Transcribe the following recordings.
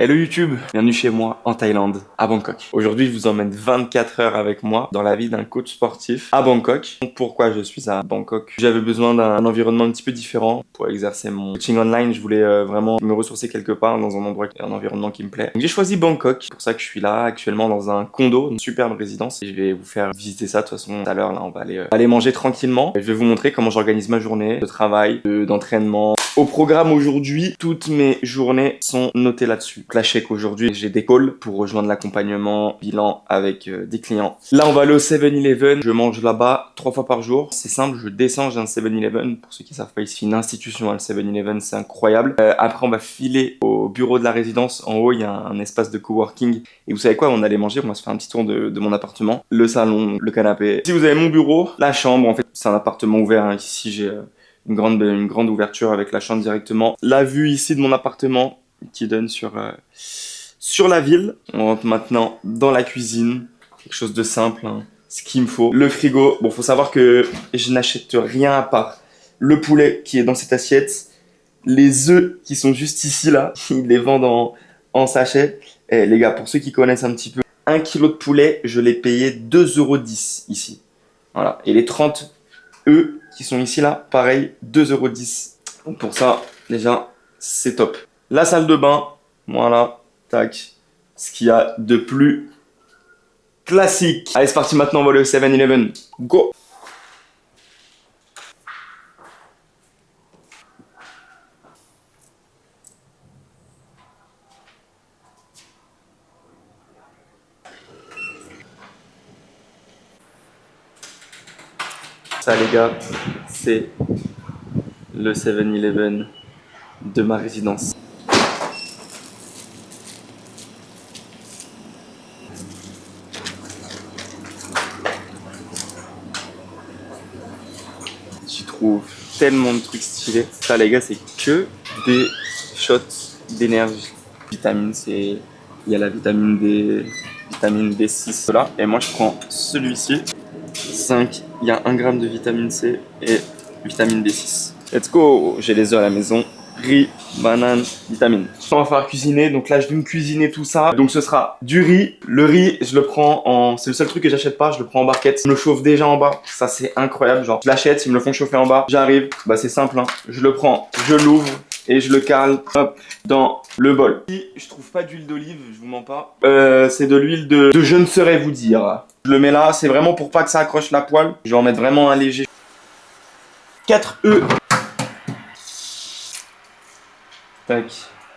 Hello YouTube, bienvenue chez moi en Thaïlande, à Bangkok. Aujourd'hui, je vous emmène 24 heures avec moi dans la vie d'un coach sportif à Bangkok. Donc, pourquoi je suis à Bangkok? J'avais besoin d'un environnement un petit peu différent pour exercer mon coaching online. Je voulais vraiment me ressourcer quelque part dans un endroit, un environnement qui me plaît. Donc j'ai choisi Bangkok, c'est pour ça que je suis là actuellement dans un condo, une superbe résidence. Et je vais vous faire visiter ça. De toute façon, tout à l'heure, là, on va aller manger tranquillement. Et je vais vous montrer comment j'organise ma journée de travail, d'entraînement. Au programme aujourd'hui, toutes mes journées sont notées là-dessus. Donc là, je sais qu'aujourd'hui, j'ai des calls pour rejoindre l'accompagnement bilan avec des clients. Là, on va aller au 7-Eleven. Je mange là-bas 3 fois par jour. C'est simple, je descends, j'ai un 7-Eleven. Pour ceux qui savent pas, ici, une institution, le 7-Eleven, c'est incroyable. Après, on va filer au bureau de la résidence. En haut, il y a un espace de coworking. Et vous savez quoi, on allait manger, on va se faire un petit tour de mon appartement. Le salon, le canapé. Si vous avez mon bureau, la chambre, en fait, c'est un appartement ouvert. Hein. Ici, j'ai une grande ouverture avec la chambre directement. La vue ici de mon appartement qui donne sur la ville. On rentre maintenant dans la cuisine. Quelque chose de simple, hein. Ce qu'il me faut. Le frigo. Bon, faut savoir que je n'achète rien à part le poulet qui est dans cette assiette. Les œufs qui sont juste ici, là. Ils les vendent en sachet. Et les gars, pour ceux qui connaissent un petit peu, 1 kilo de poulet, je l'ai payé 2,10 € ici. Voilà. Et les 30 œufs qui sont ici, là, pareil, 2,10 €. Donc pour ça, déjà, c'est top. La salle de bain, voilà, tac. Ce qu'il y a de plus classique. Allez, c'est parti, maintenant on va aller au 7-Eleven. Go! Ça les gars, c'est le 7-Eleven de ma résidence. J'y trouve tellement de trucs stylés. Ça les gars, c'est que des shots d'énergie. Vitamine C, il y a la vitamine D, vitamine B6 là. Et moi je prends celui-ci. 5, il y a 1 g de vitamine C et vitamine B6. Let's go! J'ai les œufs à la maison. Riz, banane, vitamine. On va falloir cuisiner, donc là je vais me cuisiner tout ça. Donc ce sera du riz. Le riz, je le prends en... C'est le seul truc que j'achète pas, je le prends en barquette. Je me chauffe déjà en bas, ça c'est incroyable. Genre, je l'achète, ils me le font chauffer en bas. J'arrive, bah c'est simple, hein. Je le prends, je l'ouvre et je le cale, hop, dans le bol. Si je trouve pas d'huile d'olive, je vous mens pas. C'est de l'huile de je ne saurais vous dire. Je le mets là, c'est vraiment pour pas que ça accroche la poêle. Je vais en mettre vraiment un léger. 4 œufs. Tac.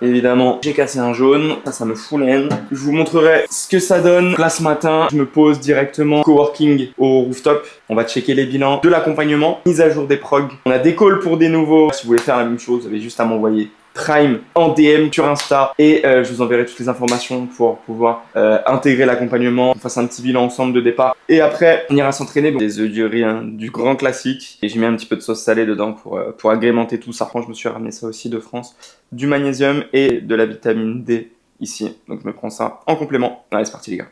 Évidemment, j'ai cassé un jaune, ça me fout la haine. Je vous montrerai ce que ça donne. Là ce matin, je me pose directement coworking au rooftop. On va checker les bilans de l'accompagnement, mise à jour des progs. On a des calls pour des nouveaux. Si vous voulez faire la même chose, vous avez juste à m'envoyer Prime en DM sur Insta et je vous enverrai toutes les informations pour pouvoir intégrer l'accompagnement. On fasse un petit bilan ensemble de départ et après on ira s'entraîner. Des œufs du riz, hein, du grand classique, et j'ai mis un petit peu de sauce salée dedans pour agrémenter tout ça. Je me suis ramené ça aussi de France, du magnésium et de la vitamine D ici, donc je me prends ça en complément. Allez, c'est parti les gars.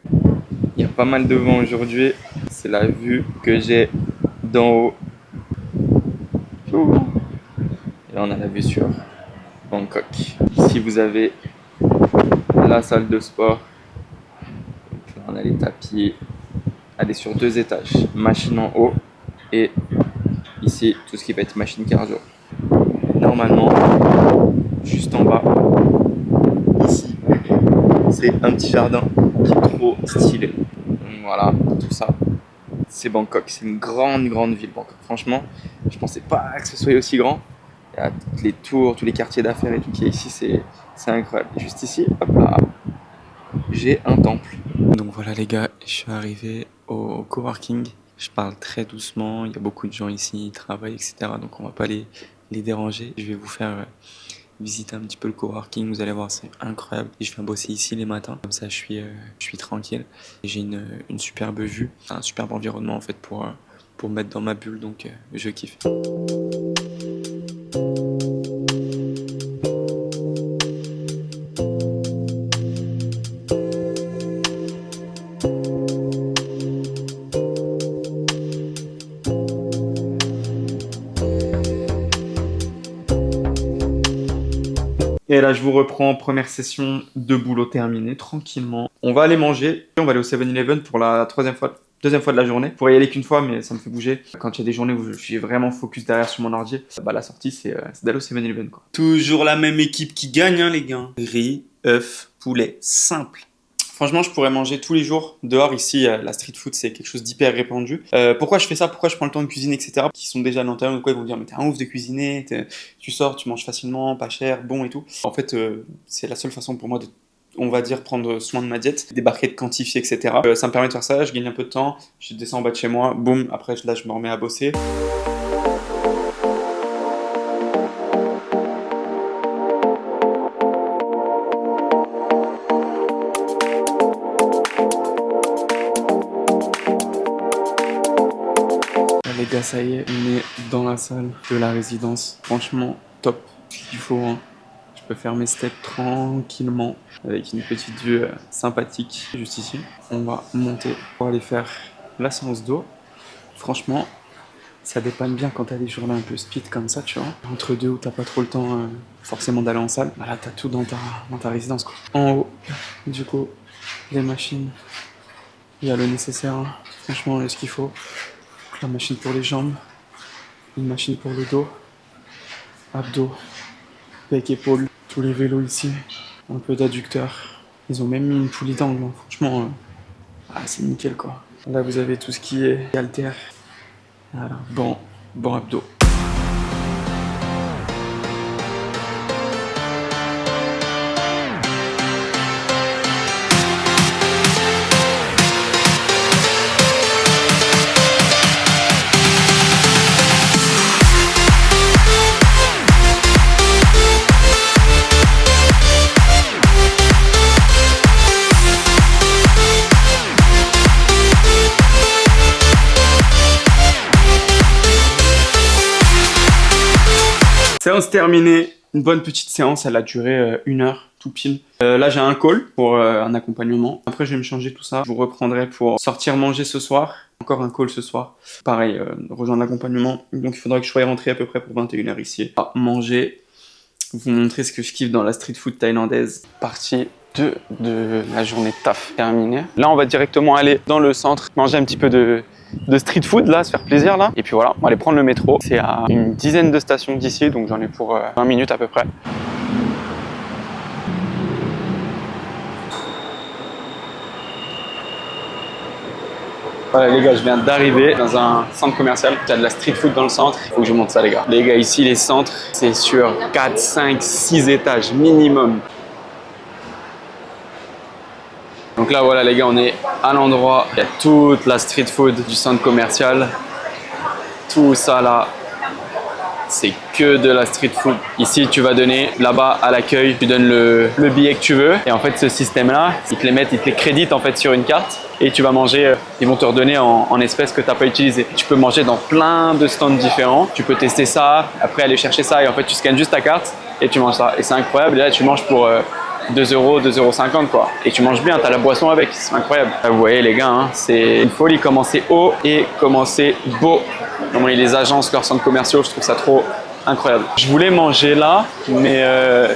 Il y a pas mal de vent aujourd'hui, c'est la vue que j'ai d'en haut. Et là on a la vue sur Bangkok. Ici vous avez la salle de sport. Donc là, on a les tapis. Elle est sur 2 étages. Machine en haut et ici tout ce qui va être machine cardio. Normalement, juste en bas, ici, c'est un petit jardin qui est trop stylé. Donc voilà, tout ça. C'est Bangkok. C'est une grande ville Bangkok. Franchement, je pensais pas que ce soit aussi grand. Il y a toutes les tours, tous les quartiers d'affaires et tout qui est ici, c'est incroyable. Et juste ici, hop là, j'ai un temple. Donc voilà les gars, je suis arrivé au coworking. Je parle très doucement, il y a beaucoup de gens ici, ils travaillent, etc. Donc on va pas les déranger. Je vais vous faire visiter un petit peu le coworking, vous allez voir, c'est incroyable. Et je viens bosser ici les matins, comme ça je suis tranquille. J'ai une superbe vue, un superbe environnement en fait pour me mettre dans ma bulle, donc je kiffe. Et là, je vous reprends, première session de boulot terminée, tranquillement. On va aller manger, on va aller au 7-Eleven pour la deuxième fois de la journée. Je pourrais y aller qu'une fois, mais ça me fait bouger. Quand il y a des journées où je suis vraiment focus derrière sur mon ordi, bah, la sortie, c'est d'aller au 7-Eleven, quoi. Toujours la même équipe qui gagne, hein, les gars. Riz, œufs, poulet, simple. Franchement, je pourrais manger tous les jours dehors. Ici, la street food, c'est quelque chose d'hyper répandu. Pourquoi je fais ça? Pourquoi je prends le temps de cuisiner, etc. Qui sont déjà à l'intérieur, quoi, ils vont dire, mais t'es un ouf de cuisiner, tu sors, tu manges facilement, pas cher, bon et tout. En fait, c'est la seule façon pour moi de, on va dire, prendre soin de ma diète, débarquer de quantifier, etc. Ça me permet de faire ça, je gagne un peu de temps, je descends en bas de chez moi, boum, après là, je me remets à bosser. Les gars, ça y est, on est dans la salle de la résidence. Franchement, top. Il faut, hein. Je peux faire mes steps tranquillement avec une petite vue sympathique juste ici. On va monter pour aller faire la séance d'eau. Franchement, ça dépanne bien quand t'as des journées un peu speed comme ça, tu vois. Entre deux où t'as pas trop le temps forcément d'aller en salle. Bah là, t'as tout dans ta résidence, quoi. En haut, du coup, les machines. Il y a le nécessaire, hein. Franchement, il y a ce qu'il faut. La machine pour les jambes, une machine pour le dos, abdos, pec, épaules, tous les vélos ici, un peu d'adducteurs. Ils ont même mis une poulie d'angle, hein. Franchement, c'est nickel, quoi. Là, vous avez tout ce qui est haltère, voilà, banc abdos. Séance terminée, une bonne petite séance, elle a duré 1 heure, tout pile. Là j'ai un call pour un accompagnement. Après je vais me changer tout ça. Je vous reprendrai pour sortir manger ce soir. Encore un call ce soir. Pareil, rejoindre l'accompagnement. Donc il faudra que je sois rentré à peu près pour 21 h ici. À manger, vous montrer ce que je kiffe dans la street food thaïlandaise. Partie 2 de la journée de taf terminée. Là on va directement aller dans le centre, manger un petit peu de street food là, se faire plaisir là. Et puis voilà, on va aller prendre le métro. C'est à une dizaine de stations d'ici, donc j'en ai pour 20 minutes à peu près. Voilà les gars, je viens d'arriver dans un centre commercial. Il y a de la street food dans le centre. Il faut que je monte ça les gars. Les gars, ici les centres, c'est sur 4, 5, 6 étages minimum. Donc là voilà les gars, on est à l'endroit, il y a toute la street food du centre commercial. Tout ça là, c'est que de la street food. Ici tu vas donner là-bas à l'accueil, tu donnes le billet que tu veux. Et en fait ce système là, ils te les créditent en fait sur une carte. Et tu vas manger, ils vont te redonner en espèces que tu n'as pas utilisées. Tu peux manger dans plein de stands différents. Tu peux tester ça, après aller chercher ça. Et en fait tu scannes juste ta carte et tu manges ça. Et c'est incroyable, et là tu manges pour 2 €, 2,50 € quoi. Et tu manges bien, tu as la boisson avec, c'est incroyable. Vous voyez les gars, hein, c'est une folie, commencer haut et commencer beau. Comment ils les agencent leurs centres commerciaux, je trouve ça trop incroyable. Je voulais manger là, mais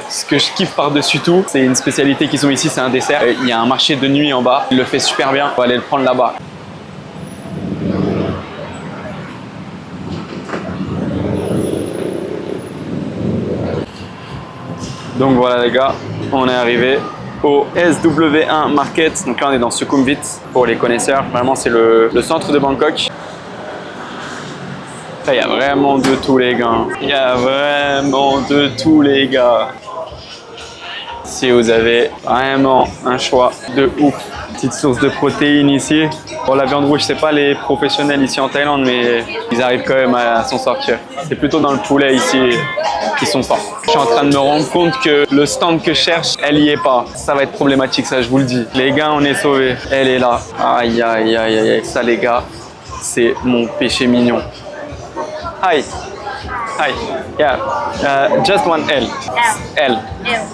ce que je kiffe par-dessus tout, c'est une spécialité qu'ils ont ici, c'est un dessert. Il y a un marché de nuit en bas, il le fait super bien, on va aller le prendre là-bas. Donc voilà les gars, on est arrivé au SW1 Market. Donc là on est dans Sukhumvit pour les connaisseurs. Vraiment c'est le centre de Bangkok. Là, il y a vraiment de tout les gars. Il y a vraiment de tout les gars. Si vous avez vraiment un choix de ouf. Petite source de protéines ici. Pour la viande rouge, c'est pas les professionnels ici en Thaïlande, mais ils arrivent quand même à s'en sortir. C'est plutôt dans le poulet ici qu'ils sont forts. Je suis en train de me rendre compte que le stand que je cherche, elle y est pas. Ça va être problématique, ça je vous le dis. Les gars, on est sauvés. Elle est là. Aïe, aïe, aïe, aïe. Ça les gars, c'est mon péché mignon. Hi. Hi. Yeah. Just one L. L.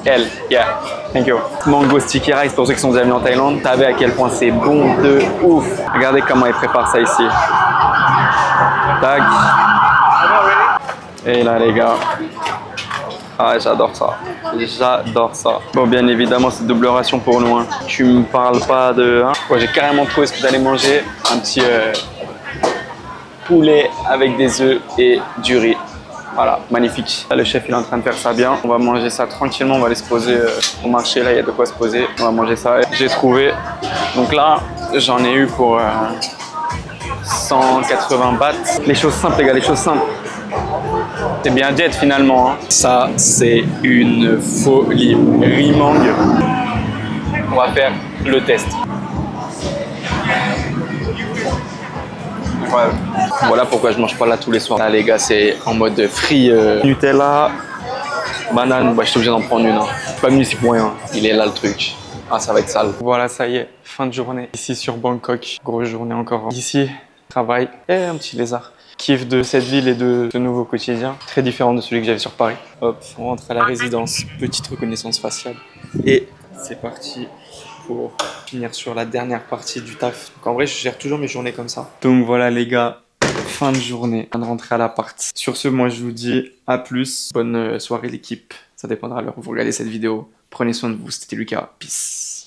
L. Yeah. Thank you. Mango sticky rice, pour ceux qui sont déjà venus en Thaïlande, savez à quel point c'est bon de ouf. Regardez comment ils préparent ça ici. Tac. Et là les gars. Ah, j'adore ça. J'adore ça. Bon, bien évidemment, c'est double ration pour nous. Hein. Tu me parles pas de... Hein. Ouais, j'ai carrément trouvé ce que t'allais manger. Un petit poulet avec des œufs et du riz. Voilà, magnifique. Là, le chef, il est en train de faire ça bien. On va manger ça tranquillement. On va aller se poser au marché. Là, il y a de quoi se poser. On va manger ça. J'ai trouvé. Donc là, j'en ai eu pour 180 bahts. Les choses simples, les gars, les choses simples. C'est bien jet finalement. Hein. Ça, c'est une folie. Rimang. On va faire le test. Ouais. Voilà pourquoi je mange pas là tous les soirs. Là, les gars, c'est en mode free Nutella, banane. Bah, je suis obligé d'en prendre une. Hein. Je suis pas venu ici pour rien. Il est là le truc. Ah, ça va être sale. Voilà, ça y est, fin de journée. Ici sur Bangkok. Grosse journée encore. Ici, travail et un petit lézard. Kiff de cette ville et de ce nouveau quotidien. Très différent de celui que j'avais sur Paris. Hop, on rentre à la résidence. Petite reconnaissance faciale. Et c'est parti pour finir sur la dernière partie du taf. Donc en vrai, je gère toujours mes journées comme ça. Donc voilà les gars, fin de journée, on de rentrer à l'appart. Sur ce, moi je vous dis à plus. Bonne soirée l'équipe. Ça dépendra à l'heure où vous regardez cette vidéo. Prenez soin de vous, c'était Lucas. Peace.